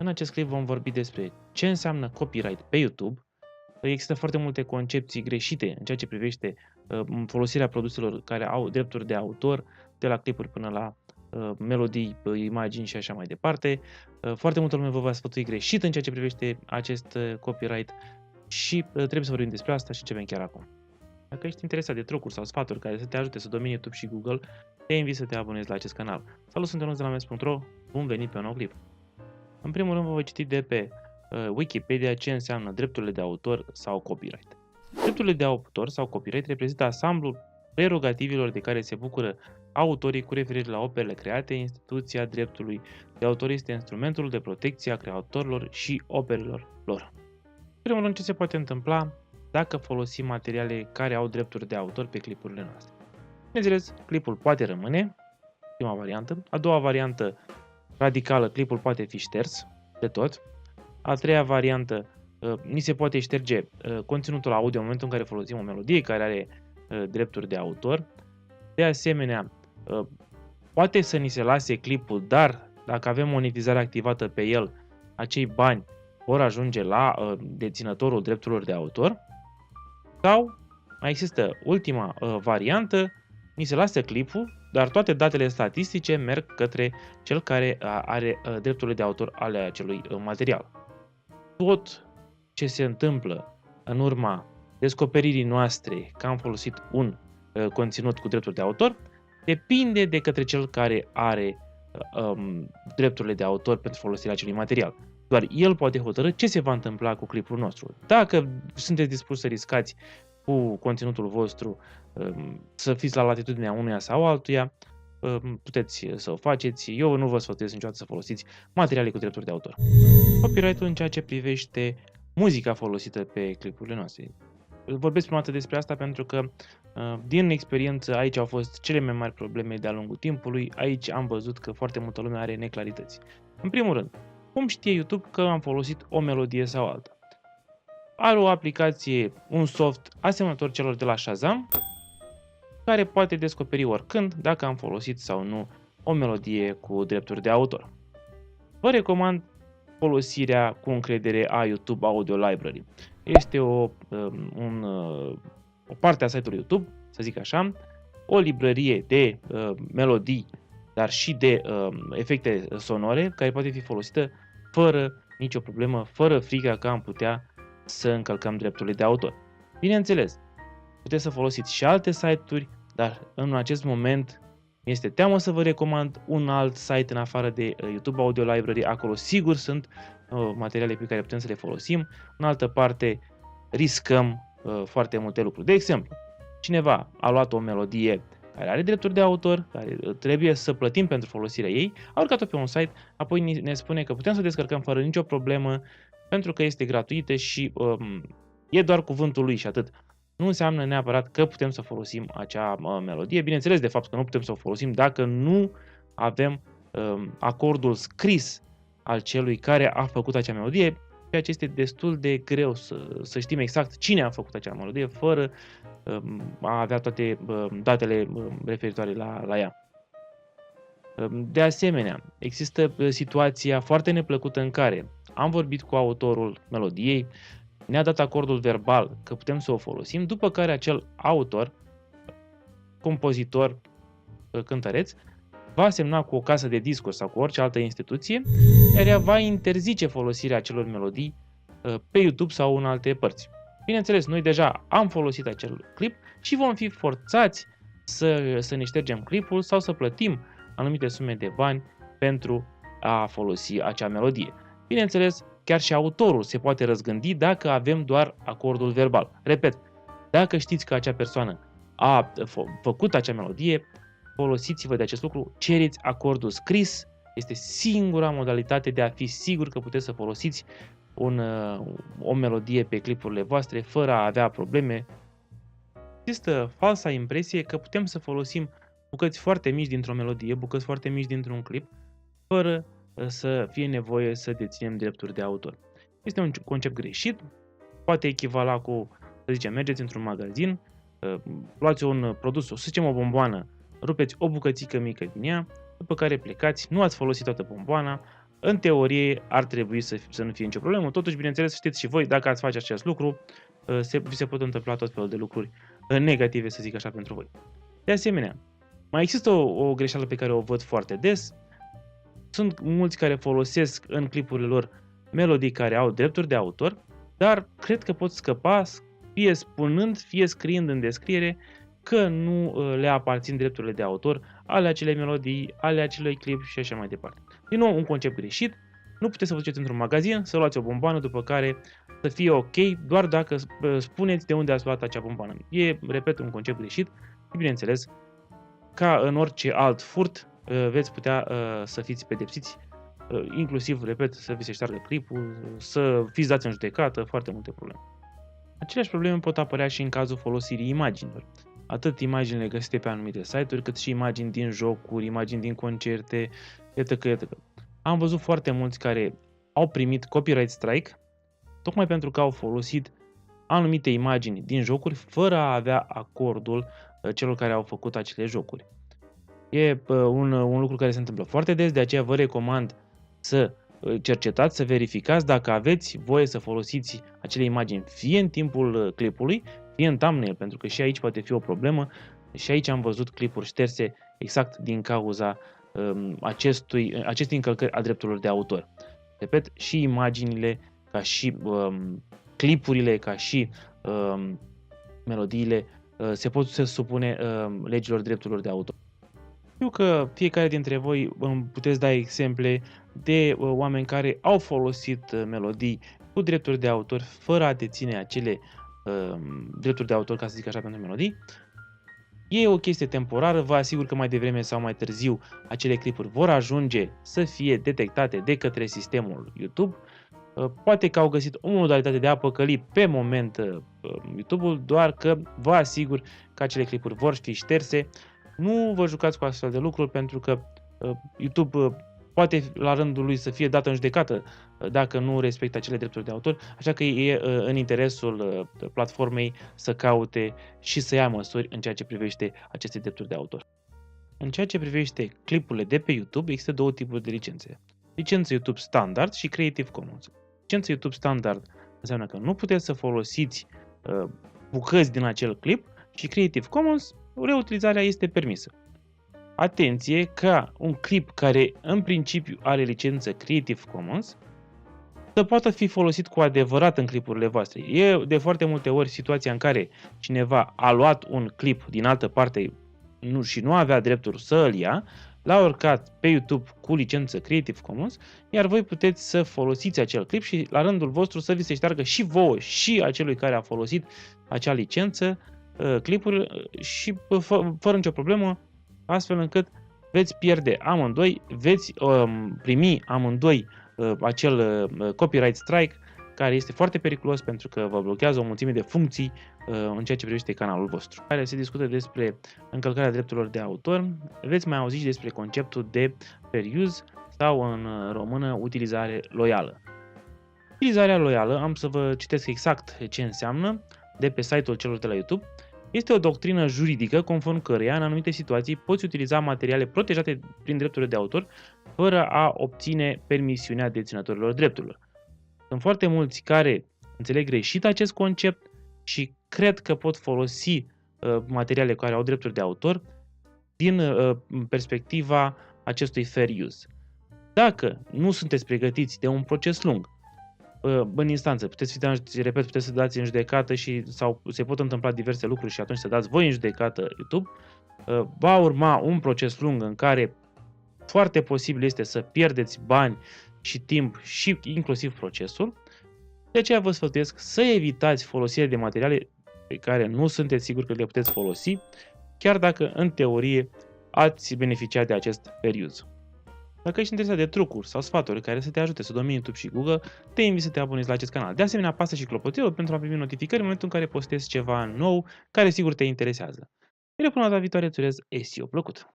În acest clip vom vorbi despre ce înseamnă copyright pe YouTube. Există foarte multe concepții greșite în ceea ce privește folosirea produselor care au drepturi de autor, de la clipuri până la melodii, imagini și așa mai departe. Foarte multă lume vă va sfătui greșit în ceea ce privește acest copyright și trebuie să vorbim despre asta și ce avem chiar acum. Dacă ești interesat de trucuri sau sfaturi care să te ajute să domini YouTube și Google, te invit să te abonezi la acest canal. Salut, sunt Ionuț de la mes.ro, bun venit pe un nou clip. În primul rând vă voi citi de pe Wikipedia ce înseamnă drepturile de autor sau copyright. Drepturile de autor sau copyright reprezintă ansamblul prerogativelor de care se bucură autorii cu referire la operele create. Instituția dreptului de autor este instrumentul de protecție a creatorilor și operelor lor. În primul rând, ce se poate întâmpla dacă folosim materiale care au drepturi de autor pe clipurile noastre? Bineînțeles, clipul poate rămâne, prima variantă. A doua variantă radicală, clipul poate fi șters de tot. A treia variantă, ni se poate șterge conținutul audio în momentul în care folosim o melodie care are drepturi de autor. De asemenea, poate să ni se lase clipul, dar dacă avem monetizare activată pe el, acei bani vor ajunge la deținătorul drepturilor de autor. Sau mai există ultima variantă, ni se lasă clipul, dar toate datele statistice merg către cel care are drepturile de autor ale acelui material. Tot ce se întâmplă în urma descoperirii noastre că am folosit un conținut cu drepturi de autor depinde de către cel care are drepturile de autor pentru folosirea acelui material. Doar el poate hotărî ce se va întâmpla cu clipul nostru. Dacă sunteți dispuși să riscați cu conținutul vostru, să fiți la latitudinea unuia sau altuia, puteți să o faceți. Eu nu vă sfătuiesc niciodată să folosiți materiale cu drepturi de autor. Copyright-ul în ceea ce privește muzica folosită pe clipurile noastre. Vorbesc prima dată despre asta pentru că din experiență aici au fost cele mai mari probleme de-a lungul timpului. Aici am văzut că foarte multă lume are neclarități. În primul rând, cum știe YouTube că am folosit o melodie sau alta? Are o aplicație, un soft asemănător celor de la Shazam, care poate descoperi oricând dacă am folosit sau nu o melodie cu drepturi de autor. Vă recomand folosirea cu încredere a YouTube Audio Library. Este o parte a site-ului YouTube, să zic așa, o librărie de melodii, dar și de efecte sonore, care poate fi folosită fără nicio problemă, fără frica că am putea să încălcăm drepturile de autor. Bineînțeles, puteți să folosiți și alte site-uri, dar în acest moment este teamă să vă recomand un alt site în afară de YouTube Audio Library. Acolo sigur sunt materiale pe care putem să le folosim. În altă parte riscăm foarte multe lucruri. De exemplu, cineva a luat o melodie care are drepturi de autor, care trebuie să plătim pentru folosirea ei, a urcat-o pe un site, apoi ne spune că putem să o descărcăm fără nicio problemă, pentru că este gratuită și e doar cuvântul lui și atât. Nu înseamnă neapărat că putem să folosim acea melodie. Bineînțeles, de fapt, că nu putem să o folosim dacă nu avem acordul scris al celui care a făcut acea melodie, ceea ce este destul de greu să știm exact cine a făcut acea melodie fără a avea toate datele referitoare la ea. De asemenea, există situația foarte neplăcută în care am vorbit cu autorul melodiei, ne-a dat acordul verbal că putem să o folosim, după care acel autor, compozitor, cântăreț, va semna cu o casă de discuri sau cu orice altă instituție, iar ea va interzice folosirea acelor melodii pe YouTube sau în alte părți. Bineînțeles, noi deja am folosit acel clip și vom fi forțați să ne ștergem clipul sau să plătim anumite sume de bani pentru a folosi acea melodie. Bineînțeles, chiar și autorul se poate răzgândi dacă avem doar acordul verbal. Repet, dacă știți că acea persoană a făcut acea melodie, folosiți-vă de acest lucru, cereți acordul scris, este singura modalitate de a fi sigur că puteți să folosiți o melodie pe clipurile voastre fără a avea probleme. Există falsa impresie că putem să folosim bucăți foarte mici dintr-o melodie, bucăți foarte mici dintr-un clip, fără să fie nevoie să deținem drepturi de autor. Este un concept greșit, poate echivala cu, să zicem, mergeți într-un magazin, luați un produs, să zicem o bomboană, rupeți o bucățică mică din ea, după care plecați, nu ați folosit toată bomboana, În teorie ar trebui să nu fie nicio problemă, totuși, bineînțeles, știți și voi, dacă ați face acest lucru, vi se pot întâmpla tot felul de lucruri negative, să zic așa, pentru voi. De asemenea, mai există o greșeală pe care o văd foarte des. Sunt mulți care folosesc în clipurile lor melodii care au drepturi de autor, dar cred că pot scăpa fie spunând, fie scriind în descriere că nu le aparțin drepturile de autor ale acelei melodii, ale acelui clip și așa mai departe. Din nou, un concept greșit. Nu puteți să vă duceți într-un magazin, să luați o bomboană, după care să fie ok doar dacă spuneți de unde ați luat acea bomboană. E, repet, un concept greșit și, bineînțeles, ca în orice alt furt, veți putea să fiți pedepsiți, inclusiv, repet, să vi se șteargă clipul, să fiți dați în judecată, foarte multe probleme. Aceleași probleme pot apărea și în cazul folosirii imaginilor. Atât imaginile găsite pe anumite site-uri, cât și imagini din jocuri, imagini din concerte, etc. Am văzut foarte mulți care au primit copyright strike, tocmai pentru că au folosit anumite imagini din jocuri fără a avea acordul celor care au făcut acele jocuri. E un lucru care se întâmplă foarte des, de aceea vă recomand să cercetați, să verificați dacă aveți voie să folosiți acele imagini fie în timpul clipului, fie în thumbnail, pentru că și aici poate fi o problemă. Și aici am văzut clipuri șterse exact din cauza acestei încălcări a drepturilor de autor. Repet, și imaginile, ca și clipurile, ca și melodiile se pot supune legilor drepturilor de autor. Știu că fiecare dintre voi îmi puteți da exemple de oameni care au folosit melodii cu drepturi de autor fără a deține acele drepturi de autor, ca să zic așa, pentru melodii. E o chestie temporară, vă asigur că mai devreme sau mai târziu acele clipuri vor ajunge să fie detectate de către sistemul YouTube. Poate că au găsit o modalitate de a păcăli pe moment YouTube-ul, doar că vă asigur că acele clipuri vor fi șterse. Nu vă jucați cu astfel de lucruri, pentru că YouTube poate la rândul lui să fie dată în judecată dacă nu respectă acele drepturi de autor, așa că e în interesul platformei să caute și să ia măsuri în ceea ce privește aceste drepturi de autor. În ceea ce privește clipurile de pe YouTube, există două tipuri de licențe. Licență YouTube Standard și Creative Commons. Licența YouTube Standard înseamnă că nu puteți să folosiți bucăți din acel clip, și Creative Commons, reutilizarea este permisă. Atenție ca un clip care în principiu are licență Creative Commons să poată fi folosit cu adevărat în clipurile voastre. E de foarte multe ori situația în care cineva a luat un clip din altă parte și nu avea drepturi să îl ia, l-a urcat pe YouTube cu licență Creative Commons, iar voi puteți să folosiți acel clip și la rândul vostru să vi se șteargă și vouă și acelui care a folosit acea licență clipuri și fără nicio problemă, astfel încât veți pierde amândoi, veți primi amândoi acel copyright strike, care este foarte periculos pentru că vă blochează o mulțime de funcții în ceea ce privește canalul vostru. Care se discută despre încălcarea drepturilor de autor, veți mai auzi și despre conceptul de fair use sau în română utilizare loială. Utilizarea loială, am să vă citesc exact ce înseamnă de pe site-ul celor de la YouTube. Este o doctrină juridică conform căreia în anumite situații poți utiliza materiale protejate prin drepturile de autor fără a obține permisiunea deținătorilor drepturilor. Sunt foarte mulți care înțeleg greșit acest concept și cred că pot folosi materiale care au drepturi de autor din perspectiva acestui fair use. Dacă nu sunteți pregătiți de un proces lung în instanță, puteți să dați în judecată sau se pot întâmpla diverse lucruri și atunci să dați voi în judecată YouTube, va urma un proces lung în care foarte posibil este să pierdeți bani și timp și inclusiv procesul. De aceea vă sfătuiesc să evitați folosirea de materiale pe care nu sunteți siguri că le puteți folosi, chiar dacă în teorie ați beneficiat de acest fair use. Dacă ești interesat de trucuri sau sfaturi care să te ajute să domini YouTube și Google, te invit să te abonezi la acest canal. De asemenea, apasă și clopoțelul pentru a primi notificări în momentul în care postez ceva nou care sigur te interesează. Până data viitoare, îți urez SEO plăcut!